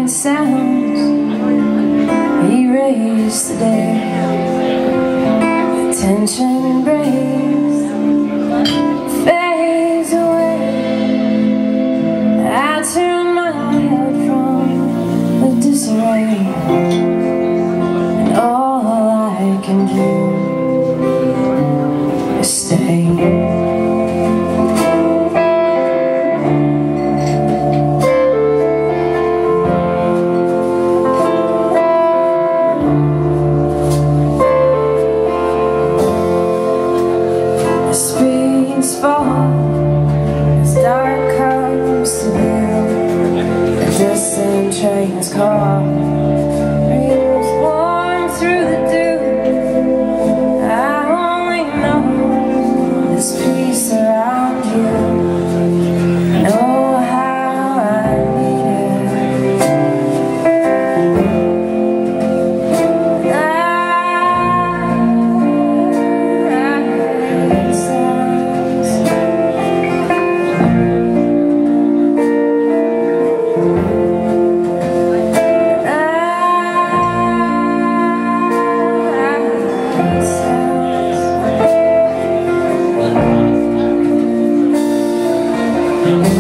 Sounds erase the day, tension breaks, fades away. I turn my head from the disarray, and all I can do is stay. Fall as dark comes to view, the distant trains call, breeze warm through the dew. I only know this peace around you. Know how I need it.